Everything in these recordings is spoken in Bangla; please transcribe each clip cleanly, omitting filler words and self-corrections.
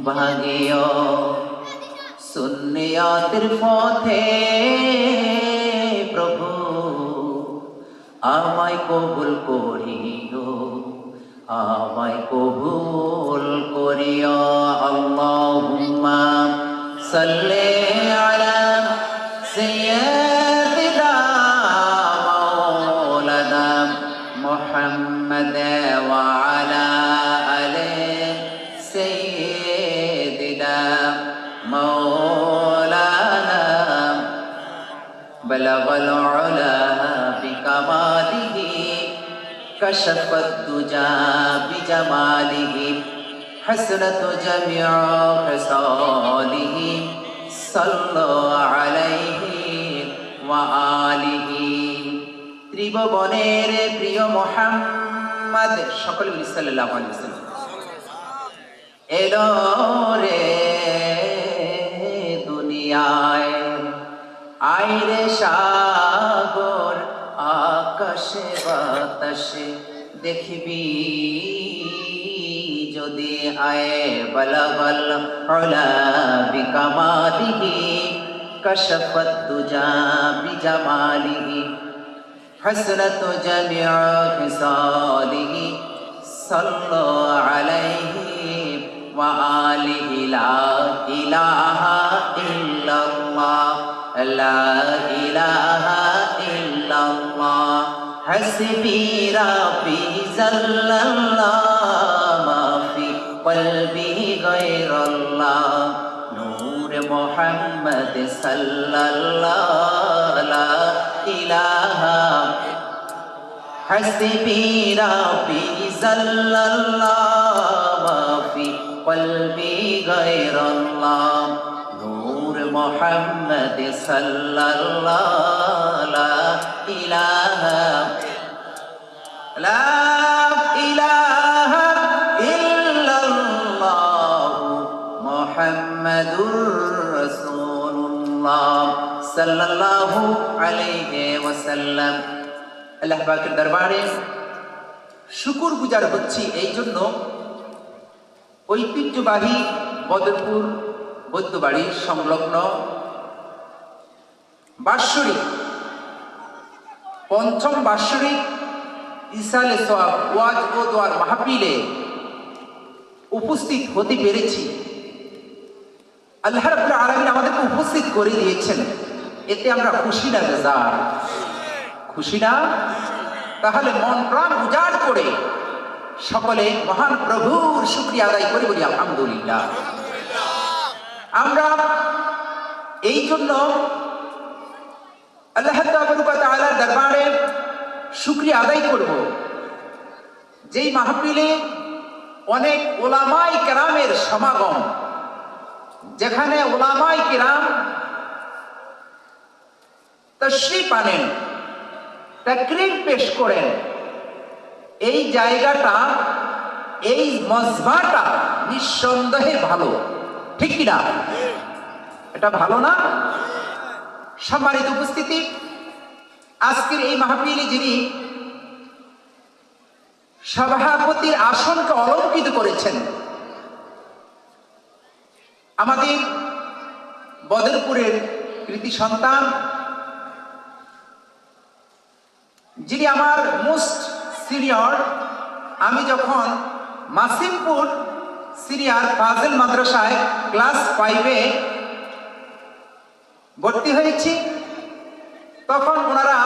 ভাগিও সুন্নিয়াতের পথে প্রভু আমায় কবুল করিও, আমায় কবুল করিও। আল্লাহুম্মা সাল্লি আলা সাইয়্যিদিনা মাওলানা মুহাম্মাদ ওয়া আলা আলি সাইয়্যিদিনা মাওলানা বালাগাল উলা বিকামালিহি কাশাফাত দুজা বিজামালিহি হাসনাত জামিউ খিসালিহি সাল্লাল্লাহু আলাইহি ওয়া আলিহি। ত্রিভুবনের প্রিয় মুহাম্মদ, সকলে বলি সাল্লাল্লাহু আলাইহি ওয়াসাল্লাম, এলো রে দুনিয়ায়, আইরে সাগর আকাশে বাতাসে দেখবি যদি আয় বালাগাল উলা বিকামালিহি কাশাফাত দুজা বিজামালিহি হাসনাত জামিউ খিসালিহি সাল্লাল্লাহু আলাইহি ওয়া আলিহি। লা ইলাহা ইল্লাল্লাহ, লা ইলাহা ইল্লাল্লাহ, হাসবি রাব্বি জাল্লাল্লাহ, মা ফি কলবি গায়রাল্লাহ, নূর মুহাম্মদ সাল্লাল্লাহ, লা ইলাহা হাসবি রাব্বি জাল্লাল্লাহ, মা ফি কলবি গায়রাল্লাহ, নূর মুহাম্মদ সাল্লাল্লাহ, লা ইলাহা লা ইলাহা ইল্লাল্লাহ মুহাম্মাদুর রাসূলুল্লাহ সাল্লাল্লাহু আলাইহি ওয়াসাল্লাম। আল্লাহ পাকের দরবারে শুকর গুজার হচ্ছি এই জন্য ঐতিহ্যবাহী বদরপুর বৌদ্ধবাড়ির সংলগ্ন বাৎসরিক পঞ্চম বাৎসরিক ইসালে সওয়াব ওয়াজ ও দোয়ার মাহফিলে উপস্থিত হতে পেরেছি। আল্লাহ রাব্বুল আলামিন আমাদেরকে উপস্থিত করে দিয়েছেন, এতে আমরা খুশি না বেজার? খুশি না? তাহলে মন প্রাণ উজাড় করে সকলে মহান প্রভুর শুকরিয়া আদায় করে বলি আলহামদুলিল্লাহ। আমরা এই জন্য আল্লাহ তাআলার দরবারে শুকরিয়া আদায় করব, যেই মাহফিলে অনেক উলামায়ে কেরামের সমাগম, যেখানে উলামায়ে কেরাম তাশরীফ আনেন, তাকরীর পেশ করেন, এই জায়গাটা, এই মজমাটা নিঃসন্দেহে ভালো, ঠিক কিনা? এটা ভালো না? সম্মানিত উপস্থিতি, আজকের এই মাহফিলে যিনি সভাপতির আসনকে অলঙ্কৃত করেছেন, আমাদের বদরপুরের কৃতি সন্তান, যিনি আমার মোস্ট সিনিয়র। আমি যখন মাসিমপুর সিনিয়র ফাজিল মাদ্রাসায় ক্লাস 5-এ ভর্তি হয়েছি, তখন ওনারা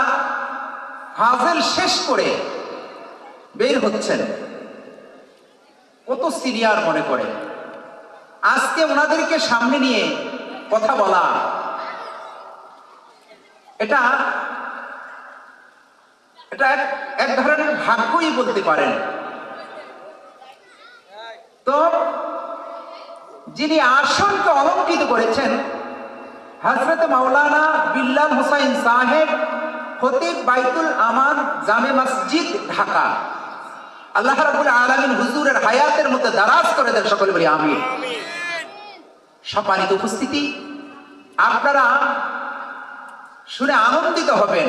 ফাজিল শেষ করে বের হচ্ছেন, কত সিনিয়র মনে করে। আজকে ওনাদেরকে সামনে নিয়ে কথা বলা, এটা এক ধরনের ভাগ্যই বলতে পারেন। তো যিনি আসনকে অলঙ্কৃত করেছেন, হযরত মাওলানা বিল্লাল হুসাইন সাহেব, খতিব বাইতুল আমান জামে মসজিদ, ঢাকা। আল্লাহ রাব্বুল আলামিন হুজুরের হায়াতের মধ্যে দারাজ করে দেন, সকলে বলি আমিন। সম্মানিত উপস্থিতি, আপনারা শুনে আনন্দিত হবেন।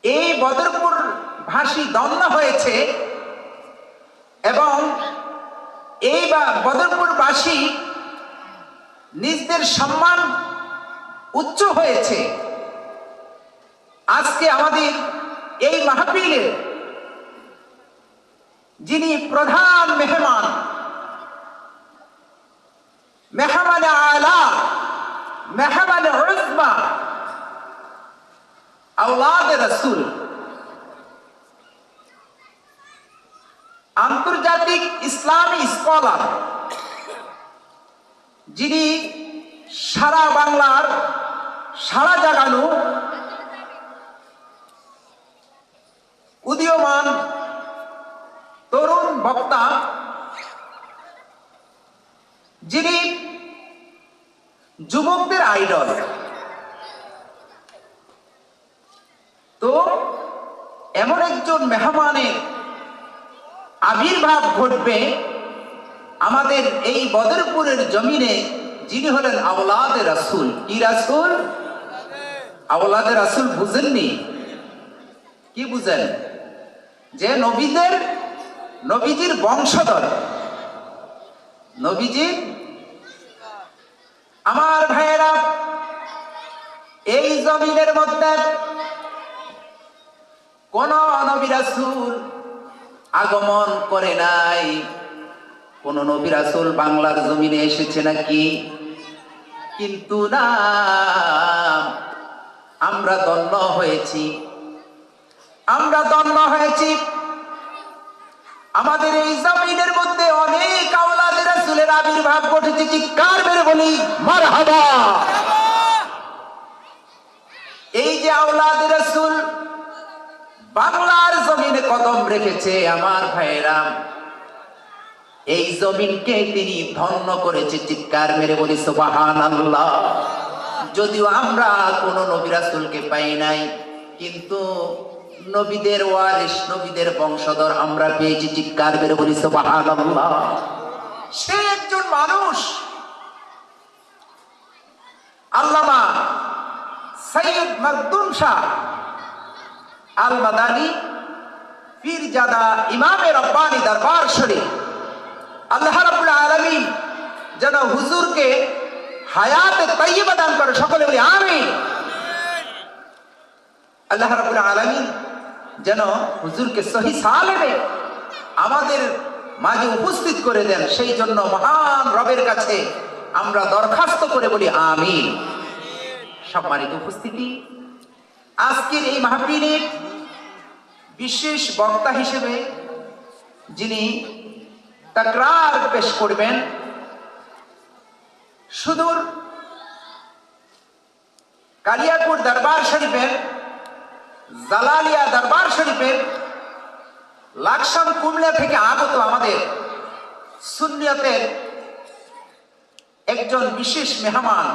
এই বদরপুর ভাষী দ্বন্দ্ব হয়েছে এবং এই বদরপুরবাসী নিজদের সম্মান উচ্চ হয়েছে। আজকে আমাদের এই মাহফিলের যিনি প্রধান মেহমান, মেহমানে আলা, মেহমানে উজমা, আওলাদে রাসূল, আন্তর্জাতিক ইসলামী স্কলার, যিনি সারা বাংলার সারা জাগানো উদীয়মান তরুণ বক্তা, যিনি যুবকদের আইডল, তো এমন একজন মেহমানের আবির্ভাব ঘটবে আমাদের এই বদরপুরের জমিনে, যিনি হলেন আওলাদে রাসূল। কি রাসূল? আওলাদে রাসূল বুঝেননি? কি বুঝেন? যে নবীজির বংশধর, নবীজির। আমার ভাইয়েরা, এই জমিনের মধ্যে কোন নবী রাসূল আগমন করে নাই। কোন নবী রাসূল বাংলার জমিনে এসেছে নাকি? কিন্তু না, আমরা ধন্য হয়েছি, আমরা ধন্য হয়েছি। আমাদের এই জমিনের মধ্যে অনেক আওলাদে রাসূলের আবির্ভাব ঘটেছে। চিৎকার মেরে বলি মারহাবা। এই যে আওলাদে রাসূল বাংলার জমিনে কদম রেখেছে, আমার ভাইয়েরা, এই জমিনকে তিনি ধন্য করেছে। চিৎকার মেরে বলি সুবহানাল্লাহ। যদিও আমরা কোন নবী রাসূলকে পাই নাই, কিন্তু নবীদের ওয়ারিস, নবীদের বংশধর আমরা পেয়েছি। চিৎকার মেরে বলি সুবহানাল্লাহ। সে একজন মানুষ, আল্লামা সৈয়দ মখদুম শাহ আল মাদানী পীরজাদা ইমামে রব্বানী দরবার শরীফ, আল্লাহ রাব্বুল আলামিন যেন হুজুরকে হায়াতে তাইয়্যিবা দান করে। সকলে বলি আমিন। আল্লাহ রাব্বুল আলামিন যেন হুজুরকে সহি সালেমে আমাদের মাঝে উপস্থিত করে দেন, সেই জন্য মহান রবের কাছে আমরা দরখাস্ত করে বলি আমিন। সম্মানিত উপস্থিতি, আজকের এই মাহফিলের বিশেষ বক্তা হিসেবে যিনি তাকরার পেশ করবেন, সুদূর কালিয়াকুর দরবার শরীফের, জালালিয়া দরবার শরীফের, লাকসাম কুমিল্লা থেকে আগত আমাদের সুন্নিয়তের একজন বিশেষ মেহমান,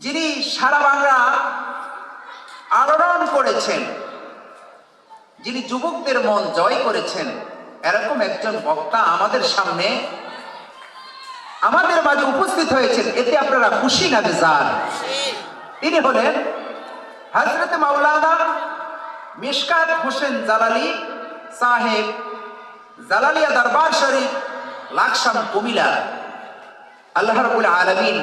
যিনি সারা বাংলা আলোড়ন করেছেন, যিনি যুবকদের মন জয় করেছেন, এরকম একজন বক্তা আমাদের সামনে, আমাদের মাঝে উপস্থিত হয়েছেন। এতে আপনারা খুশি না বেজার? তিনি হলেন হযরত মাওলানা মিশকাত হোসেন জালালি সাহেব, জালালিয়া দরবার শরীফ, লাকসাম কুমিল্লা। আল্লাহ রাব্বুল আলামিন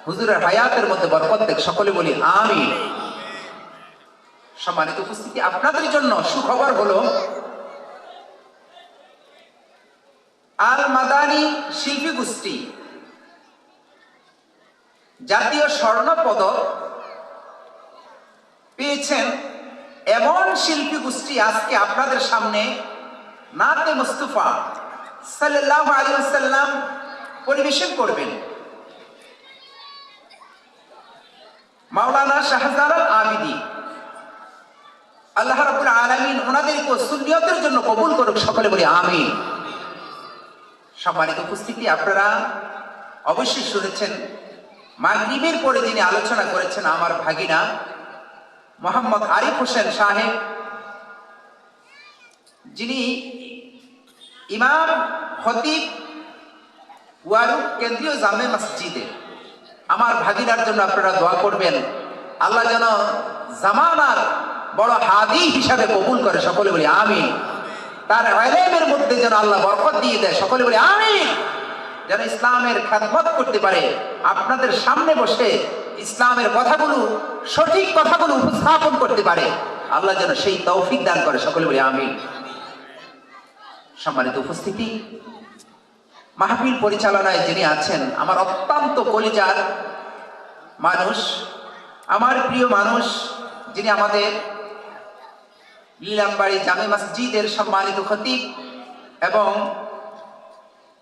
হুজুরের হায়াতের মধ্যে বরকত দেখ। সকলে বলি আমিন। সম্মানিত উপস্থিতি, আপনাদের জন্য সুখবর হলো, আল মাদানী শিল্পী গোষ্ঠী জাতীয় স্বর্ণ পদক পেয়েছেন। এমন শিল্পী গোষ্ঠী আজকে আপনাদের সামনে নাতে মুস্তাফা সাল্লাল্লাহু আলাইহি ওয়াসাল্লাম পরিবেশন করবেন। মাওলানা শাহজালাল আবিদি, আল্লাহ রাব্বুল আলামিন ওনাদেরকে সুন্নিয়তের জন্য কবুল করুক। সকলে বলি আমিন। সম্মানিত উপস্থিতি, আপনারা অবশ্যই শুনেছেন মাগরিবের পরে যিনি আলোচনা করেছেন আমার ভাগিনা মোহাম্মদ আরিফ হোসেন সাহেব, যিনি ইমাম খতিব ওয়ারুক কেন্দ্রীয় জামে মসজিদে। আমার ভাগিনার জন্য আপনারা দোয়া করবেন, আল্লাহ যেন জামানার বড় হাদি হিসাবে কবুল করে। সকলে বলি আমিন। তার ইলমের মধ্যে যেন আল্লাহ বরকত দিয়ে দেয়। সকলে বলি আমিন। যেন ইসলামের খেদমত করতে পারে, আপনাদের সামনে বসে ইসলামের কথাগুলো, সঠিক কথাগুলো উপস্থাপন করতে পারে, আল্লাহ যেন সেই তৌফিক দান করে। সকলে বলি আমিন। সম্মানিত উপস্থিতি, মাহফিল পরিচালনায় যিনি আছেন আমার অত্যন্ত কলিজার মানুষ, আমার প্রিয় মানুষ, যিনি আমাদের লীলামবাড়ি জামে মসজিদের সম্মানিত খতিব এবং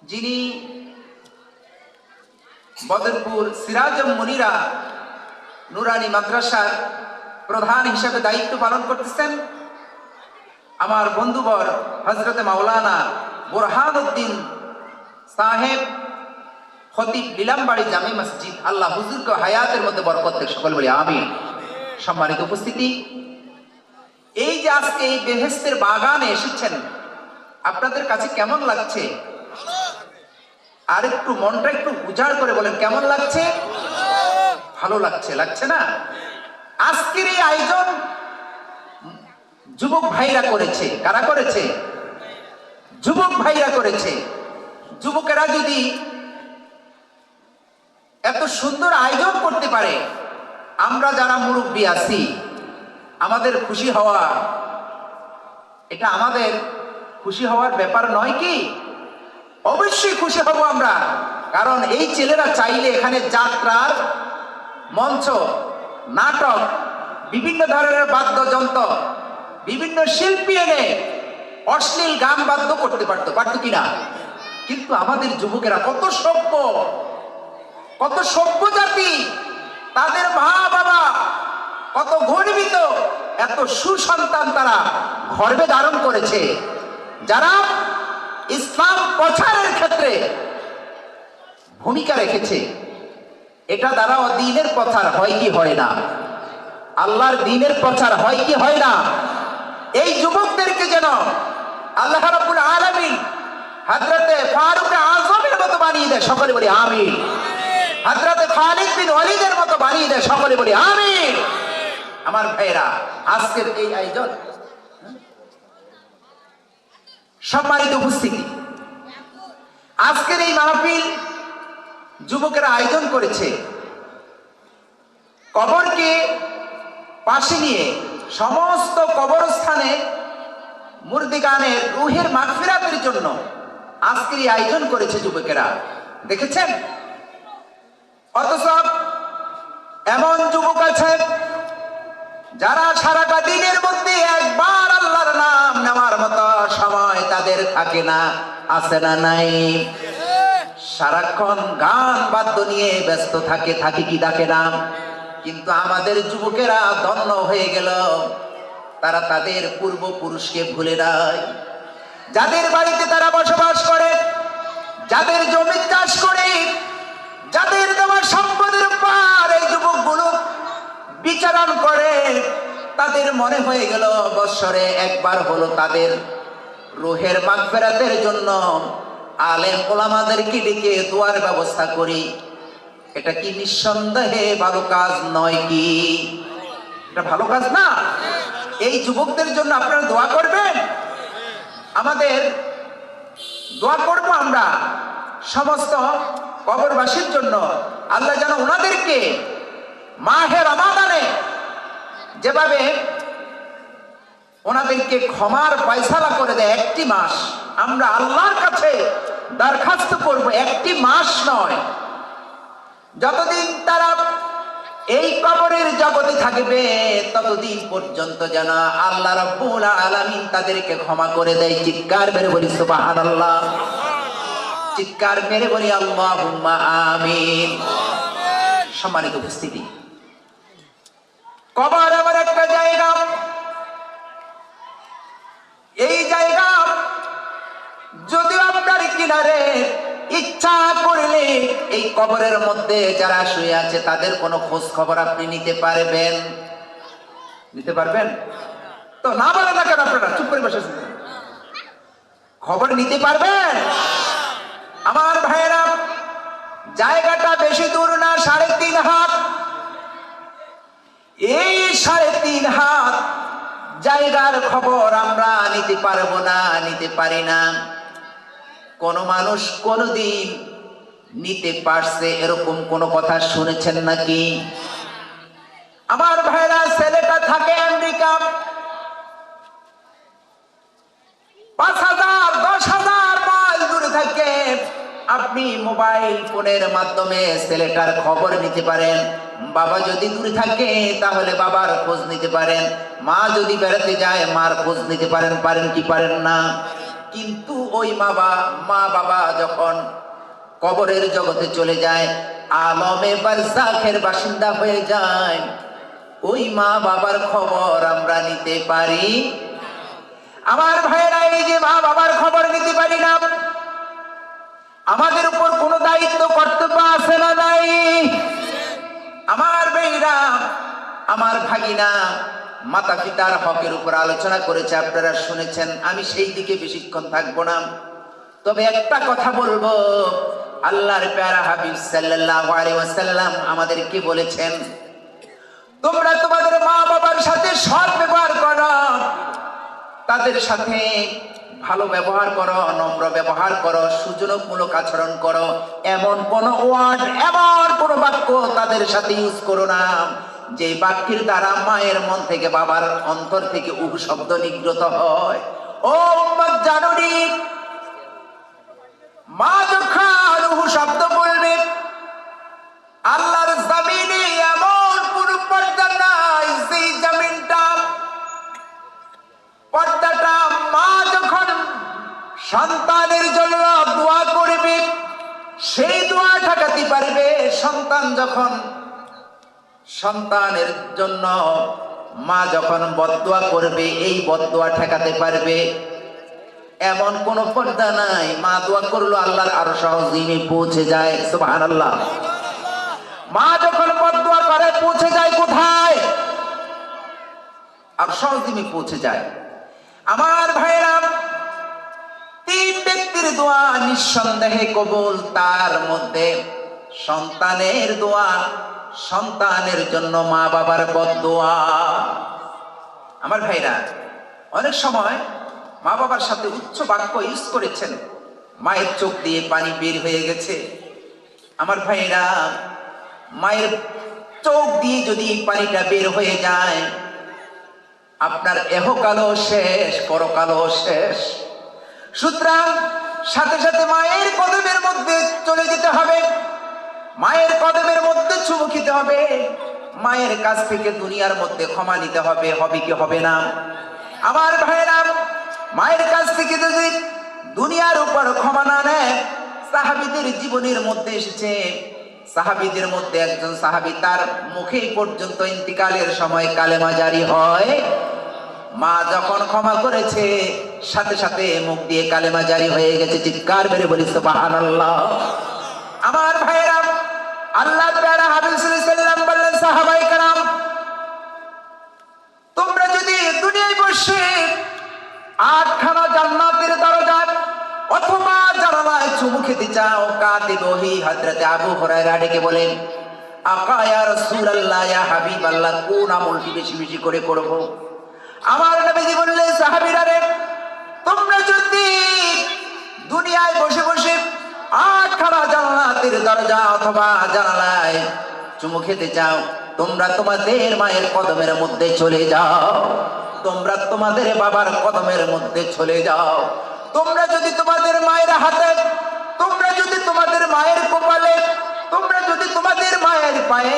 যিনি বদরপুর সিরাজম মুনিরা নুরানি মাদ্রাসার প্রধান হিসেবে দায়িত্ব পালন করতেছেন, আমার বন্ধুবর হযরতে মাওলানা বুরহানুদ্দিন সাহেব খতিব লীলামবাড়ি জামে মসজিদ, আল্লাহ হুজুরকে হায়াতের মধ্যে বরকত দেখ। সকল বলি আমিন। সম্মানিত উপস্থিতি, এই যে আজকে এই বেহেশতের বাগানে এসেছেন, আপনাদের কাছে কেমন লাগছে? আর একটু মনটা একটু উজাড় করে বলেন, কেমন লাগছে? ভালো লাগছে, লাগছে না? আজকের এই আয়োজন যুবক ভাইরা করেছে। কারা করেছে? যুবক ভাইরা করেছে। যুবকেরা যদি এত সুন্দর আয়োজন করতে পারে, আমরা যারা মুরব্বী আছি আমাদের খুশি হওয়া, এটা আমাদের খুশি হওয়ার ব্যাপার নয় কি? অবশ্যই খুশি হব আমরা, কারণ এই ছেলেরা চাইলে এখানে যাত্রার মঞ্চ, নাটক, বিভিন্ন ধরনের বাদ্যযন্ত্র, বিভিন্ন শিল্পী এনে অশ্লীল গান বাদ্য করতে পারতো, পারতো কিনা? কিন্তু আমাদের যুবকেরা কত সভ্য, কত সভ্য জাতি, তাদের মা বাবা কত গর্বিত, এত সুসন্তান তারা গর্ভে ধারণ করেছে, যারা ইসলাম প্রচারের ক্ষেত্রে ভূমিকা রেখেছে। এটা দ্বারা দ্বীনের প্রচার হয় কি হয় না? আল্লাহর দ্বীনের প্রচার হয় কি হয় না? এই যুবকদেরকে যেন আল্লাহ রাব্বুল আলামিন হযরতে ফারুক আযমের মতো বানিয়ে দেয়। সকলে বলি আমিন। হযরতে খালিদ বিন ওয়ালিদের মতো বানিয়ে দেয়। সকলে বলি আমিন। আমার ভাইরা, আজকের এই আয়োজন, সম্মানিত উপস্থিতি, আজকের এই মাহফিল যুবকেরা আয়োজন করেছে কবরকে পাশে নিয়ে সমস্ত কবরস্থানে মুর্দিগানের রুহের মাগফিরাতের জন্য আজকের এই আয়োজন করেছে যুবকেরা। দেখেছেন? অথচ এমন যুবক আছে যারা সারাটা দিনের মধ্যে একবার আল্লাহর নাম নেওয়ার মতো সময় তাদের থাকে না। আছে না নাই? সারাক্ষণ গান বাদ্য নিয়ে ব্যস্ত থাকে, থাকে কি থাকে না? কিন্তু আমাদের যুবকেরা ধন্য হয়ে গেল, তারা তাদের পূর্বপুরুষকে ভুলে নাই। যাদের বাড়িতে তারা বসবাস করে, যাদের জমি চাষ করে, যাদের দেওয়া সম্পদের উপর এই যুবকগুলো বিচারণ করে, তাদের মনে হয়ে গেল বৎসরে একবার হলো তাদের রুহের মাগফিরাতের জন্য আলেম ওলামাদেরকে ডেকে দোয়ার ব্যবস্থা করি। এটা কি নিঃসন্দেহে ভালো কাজ নয় কি? এটা ভালো কাজ না? এই যুবকদের জন্য আপনারা দোয়া করবেন। আমাদের দোয়া করবো আমরা সমস্ত কবরবাসীর জন্য, আল্লাহ যেন ওনাদেরকে মাহে রমাদানে যেভাবে ওনাদেরকে ক্ষমার ফয়সালা করে দেয়, একটি মাস আমরা আল্লাহর কাছে দরখাস্ত করব, একটি মাস নয়, যতদিন তারা এই কবরের জগতে থাকবে ততদিন পর্যন্ত যেন আল্লাহ রাব্বুল আলামিন তাদেরকে ক্ষমা করে দেয়। চিৎকার মেরে বলি সুবহানাল্লাহ, চিৎকার মেরে বলি আল্লাহুম্মা আমিন। সম্মানিত উপস্থিতি, কবর এমন একটা জায়গা, এই জায়গা যদিও আপনার কিনারে ইচ্ছা করলে এই কবরের মধ্যে যারা শুয়ে আছে তাদের কোনো খোঁজ খবর আপনি নিতে পারবেন? নিতে পারবেন তো? না বলে না কেন? আপনারা চুপ করে বসে খবর নিতে পারবেন? আমার ভাইয়েরা, জায়গাটা বেশি দূর না, 3.5 হাত। এই 3.5 হাত জায়গার খবর আমরা নিতে পারবো না, নিতে পারি না। কোন মানুষ কোনদিন নিতে পারছে এরকম কোন কথা শুনেছেন নাকি? আমার ভাইরা, ছেলেটা থাকে আমেরিকা, 5,000 10,000 মাইল দূরে থাকে। আপনি মোবাইল ফোনের মাধ্যমে ছেলেটার খবর নিতে পারেন। বাবা যদি দূরে থাকে তাহলে বাবার খোঁজ নিতে পারেন। মা যদি বেড়াতে যায় মার খোঁজ নিতে পারেন। পারেন কি পারেন না? কিন্তু ওই মা বাবা যখন কবরের জগতে চলে যায়, আলমে বারজাখের বাসিন্দা হয়ে যায়, ওই মা বাবার খবর আমরা নিতে পারি। আমার ভাইয়েরা, এই যে মা বাবার খবর নিতে পারি না, আমাদের উপর কোন দায়িত্ব কর্তব্য আছে না নাই? আমার ভাইরা, আমার ভাগিনা, মাতা পিতার হকের উপর আলোচনা করেছে, আপনারা শুনেছেন। আমি সেই দিকে বেশিক্ষণ থাকবো না, তবে একটা কথা বলবো। আল্লাহর প্যারা হাবিব সাল্লাল্লাহু আলাইহি ওয়াসাল্লাম আমাদেরকে বলেছেন, তোমরা তোমাদের মা বাবার সাথে সৎ ব্যবহার করো, তাদের সাথে ভালো ব্যবহার করো, নম্র ব্যবহার করো, সুজনমূলক আচরণ করো। এমন কোন ওয়ার্ড, এমন কোন বাক্য তাদের সাথে ইউজ করো না যে বাক্যের দ্বারা মায়ের মন থেকে, বাবার অন্তর থেকে উহু শব্দ নিগৃহীত হয়। ও উম্মত জানুনি, মা যখন উহু শব্দ বলবে, আল্লাহর জমিনে এমন কোন পর্দা নাই সেই জমিনটা, পর্দাটা মা যখন সন্তানের জন্য দোয়া করবে সেই দোয়া ঠেকাতে পারবে। সন্তান যখন, সন্তানের জন্য মা যখন বদদোয়া করবে এই বদদোয়া ঠেকাতে পারবে। এমন কোন পর্দা নাই। মা দোয়া করলো আল্লাহর আরশ আজিমে পৌঁছে যায়। সুবহানাল্লাহ। মা যখন বদদোয়া করে পৌঁছে যায় কোথায়? আরশ আজিমে পৌঁছে যায়। আমার ভাইরা, 3 ব্যক্তির দোয়া নিঃসন্দেহে কবুল। তার মধ্যে সন্তানের দোয়া, সন্তানের জন্য মা বাবার বদদোয়া। আমার ভাইরা, অনেক সময় মা বাবার সাথে উচ্চ বাক্য ইউজ করেছেন, মায়ের চোখ দিয়ে পানি বের হয়ে গেছে। আমার ভাইরা, মায়ের চোখ দিয়ে যদি পানিটা বের হয়ে যায়, আপনার এহকালও শেষ, পরকালও শেষ। সুতরাং সাথে সাথে মায়ের কদমের মধ্যে চলে যেতে হবে, মায়ের কদমের মধ্যে চুমু খেতে হবে, মায়ের কাছ থেকে দুনিয়ার মধ্যে ক্ষমা নিতে হবে। হবে কি হবে না? আমার ভাইরা, মায়ের কাছ থেকে যদি দুনিয়ার উপর ক্ষমা না নেয়, সাহাবীদের জীবনের মধ্যে এসেছে, সাহাবীদের মধ্যে একজন সাহাবী, তার মুখে পর্যন্ত ইন্তিকালের সময় কালেমা জারি হয়। মা যখন ক্ষমা করেছে সাথে সাথে মুখ দিয়ে কালেমা জারি হয়ে গেছে। চিৎকার মেরে বলি সুবহানাল্লাহ। আমার ভাইরা, আল্লাহর প্যারা হাবিব সাল্লাল্লাহু আলাইহি ওয়াসাল্লাম বললেন, সাহাবায়ে কেরাম, তোমরা যদি দুনিয়ায় বসে 8খানা জান্নাতের দরজা অথবা জানালায় চুমু খেতে চাও, কাতিব ওহী হযরত আবু হুরায়রা ডেকে বলেন, আকা ইয়া রাসূলুল্লাহ, ইয়া হাবিবাল্লাহ, কোন আমলটি বেশি বেশি করে করব? আমার নবীজি বললেন, সাহাবীরা রে, তোমরা যদি দুনিয়ায় বসে বসে 8খানা জান্নাতের দরজা অথবা জানালায় চুমু খেতে চাও, তোমরা তোমাদের মায়ের কদমের মধ্যে চলে যাও, তোমরা তোমাদের বাবার কদমের মধ্যে চলে যাও। তোমরা যদি তোমাদের মায়ের হাতে, তোমরা যদি তোমাদের মায়ের কপালে, তোমরা যদি তোমাদের মায়ের পায়ে,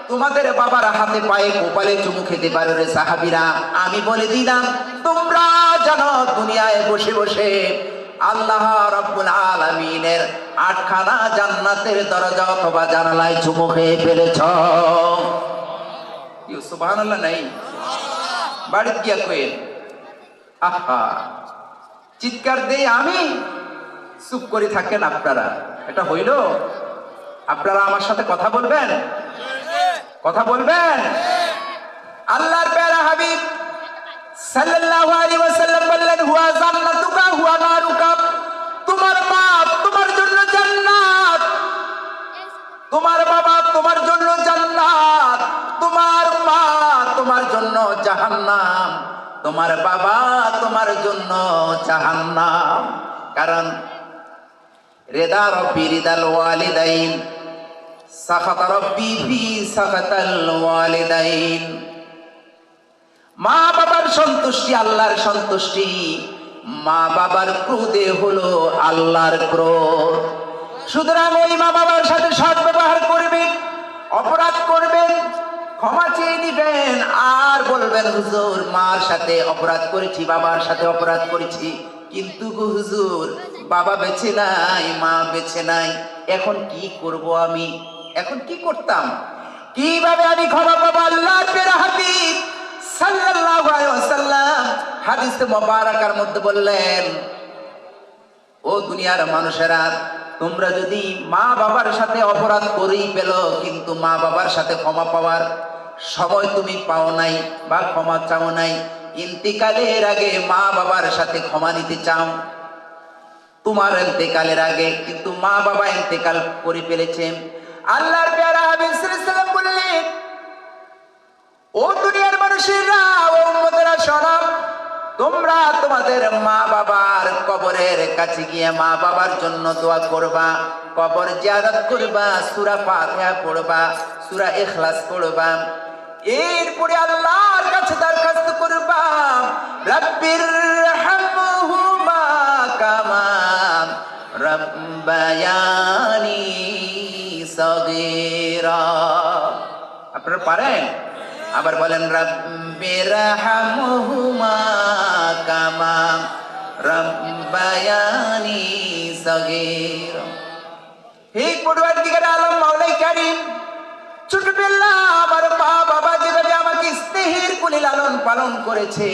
তোমাদের বাবার হাতে পায়ে কপালে চুমু খেতে পারো রে সাহাবীরা, আমি বলে দিলাম, তোমরা জানো দুনিয়ায় বসে বসে আল্লাহ রাব্বুল আলামিনের 8খানা জান্নাতের দরজা অথবা জানালায় চুমু খেয়ে ফেলেছ। সুবহানাল্লাহ নাই? বাড়িতে গিয়া কইন, আহা, চিৎকার দেই আমি, চুপ করে থাকেন আপনারা। এটা হইল? আপনারা আমার সাথে কথা বলবেন, কথা বলবেন। আল্লাহর প্যারা হাবিব সাল্লাল্লাহু আলাইহি ওয়াসাল্লাম বললেন, হুয়া জান্নাতুকা হুয়া নারুকা, তোমার মা তোমার জন্য জান্নাত, তোমার বাবা তোমার জন্য জান্নাত, তোমার মা তোমার জন্য জাহান্নাম, তোমার বাবা তোমার জন্য জাহান্নাম। কারণ রেদা রব্বি রিদাল ওয়ালিদাইন, সাখাতা রব্বি ফি সাখাতাল ওয়ালিদাইন। মা বাবার সন্তুষ্টি আল্লাহর সন্তুষ্টি, মা বাবার ক্রোধে হলো আল্লাহর ক্রোধ। সুতরাং ওই মা বাবার সাথে সৎ ব্যবহার করবেন, অপরাধ করবেন ক্ষমা চেয়ে নিবেন, আর বলবেন হুজুর মার সাথে অপরাধ করেছি, বাবার সাথে অপরাধ করেছি, কিন্তু গো হুজুর বাবা বেঁচে নাই, মা বেঁচে নাই, এখন কি করব আমি, এখন কি করতাম, কিভাবে আমি ক্ষমা পাবো? আল্লাহর প্রিয় হাবিব সাল্লাল্লাহু আলাইহি ওয়াসাল্লাম হাদিসে মুবারাকার মধ্যে বললেন, ও দুনিয়ার মানুষেরা, তোমরা যদি মা বাবার সাথে অপরাধ করেই পেল, কিন্তু মা বাবার সাথে ক্ষমা পাওয়ার সময় তুমি পাও নাই বা ক্ষমা চাও নাই, ইন্তিকালের আগে মা বাবার সাথে ক্ষমা নিতে চাও, তোমার ইন্তেকালের আগে কিন্তু মা বাবা ইন্তেকাল করে ফেলেছেন, আল্লাহর প্যারা হাবিব সাল্লাল্লাহু আলাইহি ওয়াসাল্লাম বললেন, ও দুনিয়ার মানুষেরা, ও উম্মতেরা শোনো, তোমরা তোমাদের মা বাবার কবরের কাছে গিয়ে মা বাবার জন্য দোয়া করবা, কবর জিয়ারত করবা, সূরা ফাতিহা পড়বা, সূরা ইখলাস পড়বা, এরপরে আল্লাহর কাছে দরখাস্ত করবা, রাব্বির হামহুমা কামা রাব্বায়ানি সগীরা। আপনারা পারেন? আবার বলেন, রাব্বির হামহুমা কামা রাব্বায়ানি সগীরা। হে পরওয়ারদিগার আলম মাওলাই কারীম, ছোটবেলা আমার মা বাবা যেভাবে আমাকে স্নেহের কোলে লালন পালন করেছে,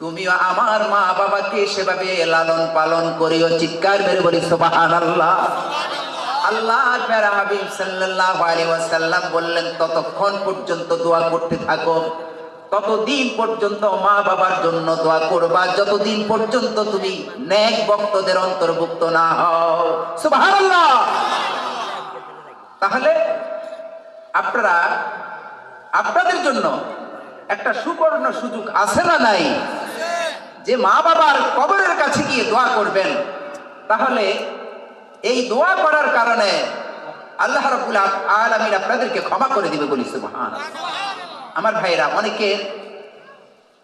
তুমিও আমার মা বাবাকে সেভাবে লালন পালন করিও। চিৎকার মেরে বলি সুবহানাল্লাহ। আল্লাহর প্যারা হাবিব সাল্লাল্লাহু আলাইহি ওয়াসাল্লাম বললেন, ততক্ষণ পর্যন্ত দোয়া করতে থাকো, ততদিন পর্যন্ত মা বাবার জন্য দোয়া করবা, যতদিন পর্যন্ত তুমি নেক ভক্তদের অন্তর্ভুক্ত না হও। সুবহানাল্লাহ। তাহলে আপনারা আপনাদের জন্য একটা সুবর্ণ সুযোগ আছে না নাই, যে মা বাবার কবরের কাছে গিয়ে দোয়া করবেন। তাহলে এই দোয়া করার কারণে আল্লাহ রাব্বুল আলামিন আপনাদেরকে ক্ষমা করে দিবে বলি সুবহানাল্লাহ। আমার ভাইরা, অনেকে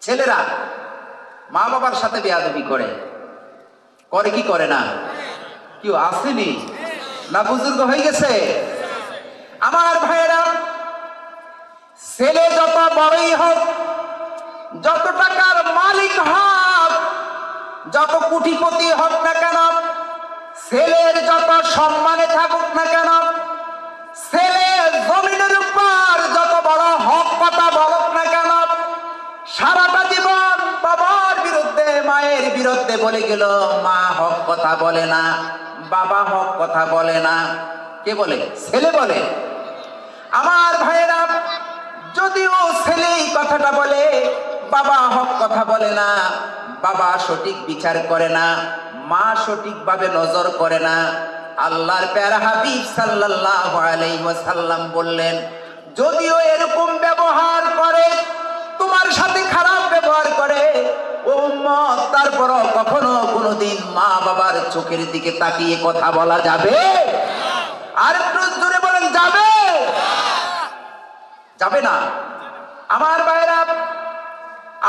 ছেলেরা মা বাবার সাথে বেয়াদবি করে কি করে না? কেউ আসেনি না বুজুর্গ হয়ে গেছে? আমার ভাইরা, ছেলে যত বড়ই হোক, যত টাকার মালিক হোক, যত কোটিপতি হোক না কেন, ছেলের যত সম্মানে থাকুক না কেন, ছেলে জমিনের উপর যত বড় হক কথা বলুক না কেন, সারাটা জীবন বাবার বিরুদ্ধে মায়ের বিরুদ্ধে বলে গেল, মা হক কথা বলে না, বাবা হক কথা বলে না। কে বলে? ছেলে বলে। আমার ভাইয়েরা, যদিও ছেলে এই কথাটা বলে, বাবা হক কথা বলে না, বাবা সঠিক বিচার করে না, মা সঠিকভাবে নজর করে না, আল্লাহর প্যারা হাবিব সাল্লাল্লাহু আলাইহি ওয়াসাল্লাম বললেন, যদিও এরকম ব্যবহার করে, তোমার সাথে খারাপ ব্যবহার করে, ও উম্মত, তারপরও কখনো কোনোদিন মা বাবার চোখের দিকে তাকিয়ে কথা বলা যাবে? আর একটু জোরে বলেন, যাবে? যাবে না। আমার ভাইরা,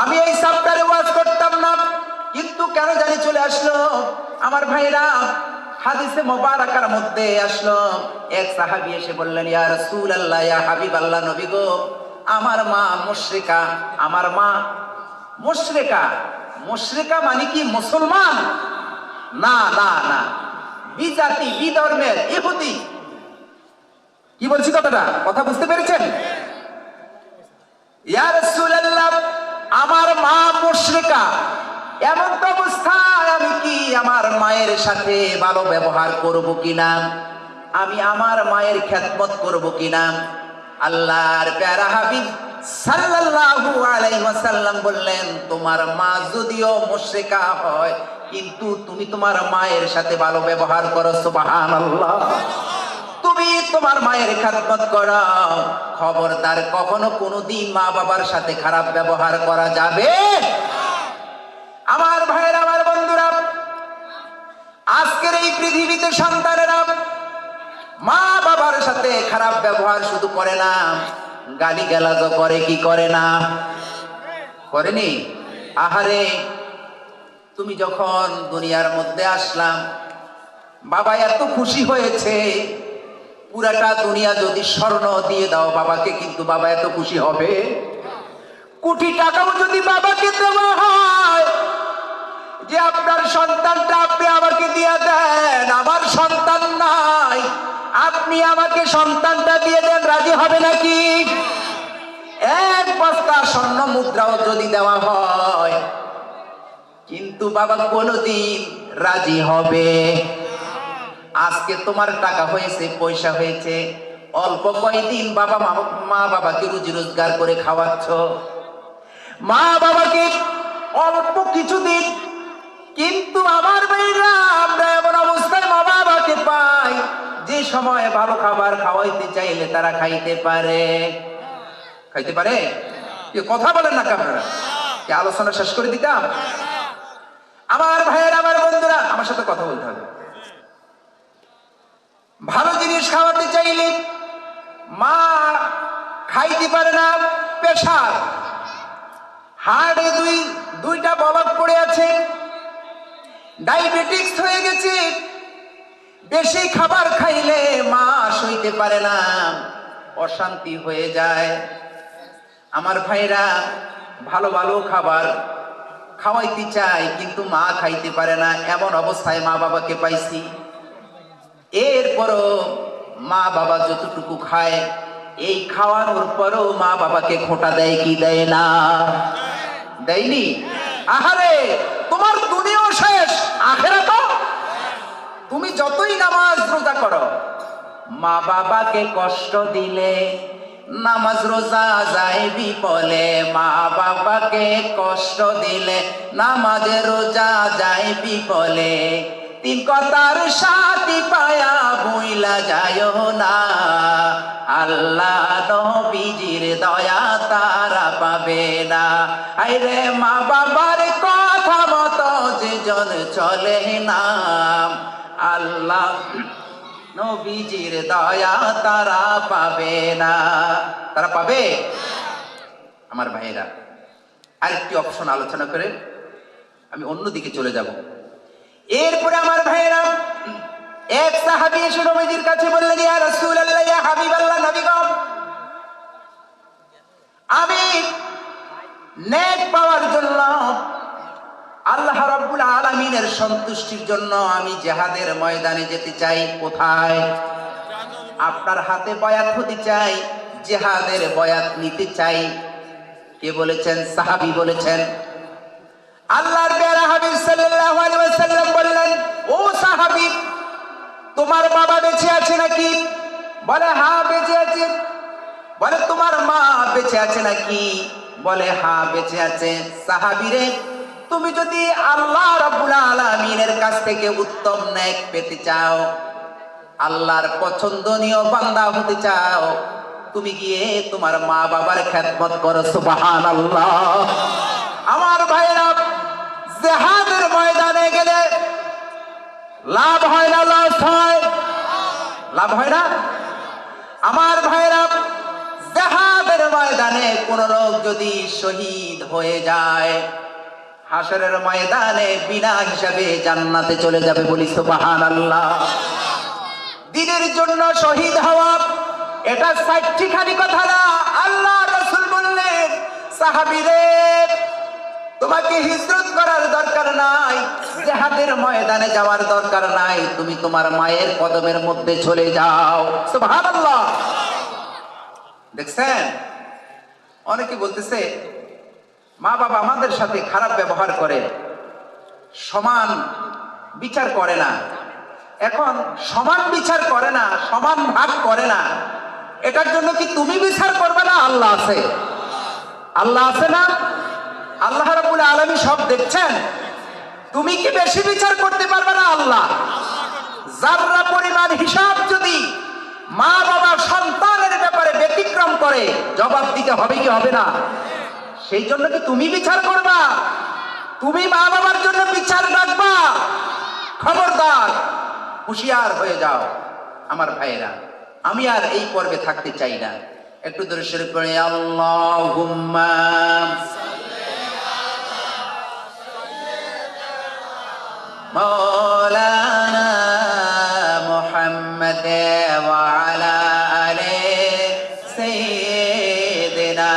আমি এই সাবটারে ওয়াজ করতাম না, কিন্তু কেন জানি চলে আসলো। আমার ভাইরা, হাদিসে মুবারাকার মধ্যে আসলো, এক সাহাবী এসে বললেন, ইয়া রাসূলুল্লাহ, ইয়া হাবিবাল্লাহ, নবী গো, আমার মা মুশরিকা। আমার মা মুশরিকা। মুশরিকা মানে কি? মুসলমান না, না, না, বিজাতি, বিধর্মের, ইহুদি। কি বলছি কথাটা? কথা বুঝতে পেরেছেন? ইয়া রাসূলুল্লাহ, আমার মা মুশরিকা, এমন তো অবস্থায় আমি কি আমার মায়ের সাথে ভালো ব্যবহার করব কিনা, আমি আমার মায়ের খেদমত করব কিনা? আল্লাহর প্যারা হাবিব সাল্লাল্লাহু আলাইহি ওয়াসাল্লাম বললেন, তোমার মা যদিও মুশরিকা হয়, কিন্তু তুমি তোমার মায়ের সাথে ভালো ব্যবহার করো। সুবহানাল্লাহ। তুমি তোমার মায়ের খেদমত করো, খবরদার কখনো কোনোদিন মা বাবার সাথে খারাপ ব্যবহার করা যাবে। পৃথিবীতে সন্তানেরা মা বাবার সাথে খারাপ ব্যবহার শুধু করে না, গালিগালাজও করে, কি করে না? করেনি? আহারে, তুমি যখন দুনিয়ার মধ্যে আসলাম, বাবা এত খুশি হয়েছে, পুরাটা দুনিয়া যদি স্বর্ণ দিয়ে দাও বাবাকে, কিন্তু বাবা এত খুশি হবে? কোটি টাকাও যদি বাবাকে দেওয়া হয়, যে আপনার সন্তানটা আপনি আমাকে দিয়ে দেন, আমার সন্তান নাই, আপনি আমাকে সন্তানটা দিয়ে দেন, রাজি হবে নাকি? এক বস্তা স্বর্ণ মুদ্রাও যদি দেওয়া হয়, কিন্তু বাবা কোনোদিন রাজি হবে? আজকে তোমার টাকা হয়েছে, পয়সা হয়েছে, অল্প কয়েকদিন বাবা মা বাবাকে রুজি রোজগার করে খাওয়াচ্ছ, মা বাবাকে অল্প কিছুদিন, কিন্তু আমার মেয়েরা আমরা এমন অবস্থায় মা বাবাকে পাই, যে সময় ভালো খাবার খাওয়াইতে চাইলে তারা খাইতে পারে। খাইতে পারে? কথা বলেন না আপনারা? কি আলোচনা শেষ করে দিতাম? আমার ভাইয়ের, আমার বন্ধুরা, আমার সাথে কথা বলতে হবে। ভালো জিনিস খাওয়াতে চাইলে মা খাইতে পারে না, প্রেসার, হার্টে দুইটা ব্লক পড়ে আছে, ডায়াবেটিস হয়ে গেছে, বেশি খাবার খাইলে মা সইতে পারে না, অশান্তি হয়ে যায়। আমার ভাইরা, ভালো ভালো খাবার খাওয়াইতে চাই, কিন্তু মা খাইতে পারে না, এমন অবস্থায় মা বাবাকে পাইছি। এরপরও মা বাবা যতটুকু খায়, এই খাওয়ানোর পরও মা বাবাকে খোঁটা দেয় কি দেয় না? দেয়নি? আহারে, তোমার দুনিয়াও শেষ, আখেরাত। তুমি যতই নামাজ রোজা করো, মা বাবাকে কষ্ট দিলে নামাজ রোজা যায় বিফলে। মা বাবাকে কষ্ট দিলে নামাজে রোজা যায় বিফলে। তিন কথার সাথী পায়া বইলা যায় না, আল্লাহ নবীজির দয়া তারা পাবে না। আইরে মা বাবার কথা মতো যে জন চলে না, আল্লাহ নবীজির দয়া তারা পাবে না। তারা পাবে? আমার ভাইয়েরা, আরেকটি অপশন আলোচনা করে আমি অন্যদিকে চলে যাব। এরপরে আমার ভাইয়েরা, এক সাহাবী এসে নবীজির কাছে বললেন, ইয়া রাসূলুল্লাহ, ইয়া হাবিবাল্লাহ, নবী গো, আমি নেক পাওয়ার জন্য, আল্লাহ রাব্বুল আলামিনের সন্তুষ্টির জন্য আমি জিহাদের ময়দানে যেতে চাই। কোথায়? আপনার হাতে বয়াত হতে চাই, জিহাদের বয়াত নিতে চাই। কে বলেছেন? সাহাবী বলেছেন। আল্লাহর প্যারা হাবিব সাল্লাল্লাহু আলাইহি ওয়াসাল্লাম বললেন, ও সাহাবী, তোমার বাবা বেঁচে আছে নাকি? বলে হ্যাঁ বেঁচে আছে। বলে তোমার মা বেঁচে আছে নাকি? বলে হ্যাঁ বেঁচে আছে। সাহাবী রে, তুমি যদি আল্লাহ রাব্বুল আলামিনের কাছ থেকে উত্তম নেক পেতে চাও, আল্লাহর পছন্দনীয় বান্দা হতে চাও, তুমি গিয়ে তোমার মা বাবার খেদমত করো। সুবহানাল্লাহ। আমার ভাইরা, জিহাদের ময়দানে গেলে লাভ হয় না লস হয়? লাভ হয় না? আমার ভাইরা, জিহাদের ময়দানে কোন লোক যদি শহীদ হয়ে যায়, হাসরের ময়দানে বিনা হিসাবে জান্নাতে চলে যাবে। বলি সুবহানাল্লাহ। দ্বীনের জন্য শহীদ হওয়া এটা সাইট্টিখানি কথা না। আল্লাহ রাসূল বললেন, সাহাবীরে, তোমাকে হিজরত করার দরকার নাই, জিহাদের ময়দানে যাওয়ার দরকার নাই, তুমি তোমার মায়ের কদমের মধ্যে চলে যাও। সুবহানাল্লাহ। দেখছেন, অনেকে বলতেছে মা বাবা আমাদের সাথে খারাপ ব্যবহার করে, সমান বিচার করে না। এখন সমান বিচার করে না, সমান ভাগ করে না, এটার জন্য কি তুমি বিচার করবে না? আল্লাহ আছে। আল্লাহ আছে না? আল্লাহ রাব্বুল আলামিন সব দেখছেন। তুমি কি বেশি বিচার করতে পারবে না? আল্লাহ। যাররা পরিমাণ হিসাব যদি মা বাবা সন্তানের ব্যাপারে ব্যতিক্রম করে, জবাব দিতে হবে কি হবে না? সেই জন্য কি তুমি বিচার করবা? তুমি মা বাবার জন্য বিচার রাখবা? খবরদার। হুঁশিয়ার হয়ে যাও আমার ভাইয়েরা। আমি আর এই পর্বে থাকতে চাই না। একটু দূরে শুরু করে আল্লাহুম্মা মাওলানা মুহাম্মাদ ওয়া আলা আলি সাইয়্যিদিনা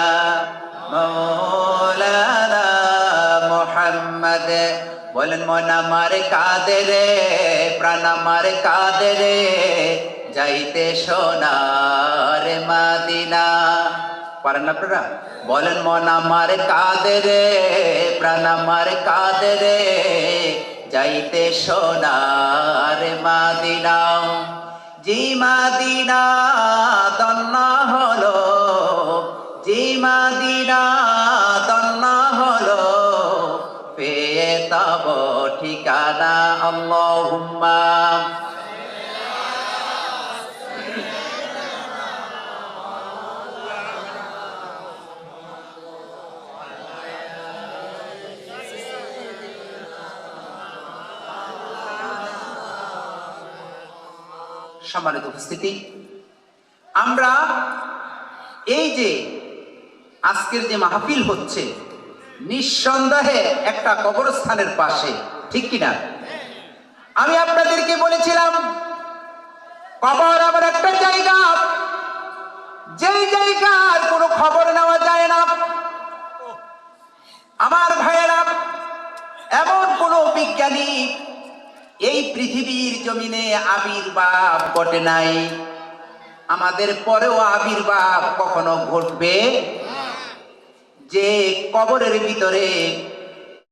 মাওলানা মুহাম্মাদ। বলেন মন আমার কাঁদে রে, প্রাণ আমার কাঁদে রে, যাইতে সোনার মাদিনা। পারেন আপনারা? বলেন মন আমার কাঁদে রে, প্রাণ আমার কাঁদে রে, যাইতে সোনার মাদিনা। জি মাদিনা দন্ন হলো, জি মাদিনা দন্ন হলো, পেয়ে তব ঠিকানা। আল্লাহুম্মা সম্মানিত উপস্থিতি, আমরা এই যে আজকের যে মাহফিল হচ্ছে নিঃসন্দেহে একটা কবরস্থানের পাশে, ঠিক কিনা? আমি আপনাদেরকে বলেছিলাম কবর এমন একটা জায়গা যেই জায়গার কোনো খবর নেওয়া যায় না। আমার ভাইয়েরা, এমন কোনো বিজ্ঞানী এই পৃথিবীর জমিনে আবির্ভাব ঘটে নাই, আমাদের পরেও আবির্ভাব কখনো ঘটবে যে কবরের ভিতরে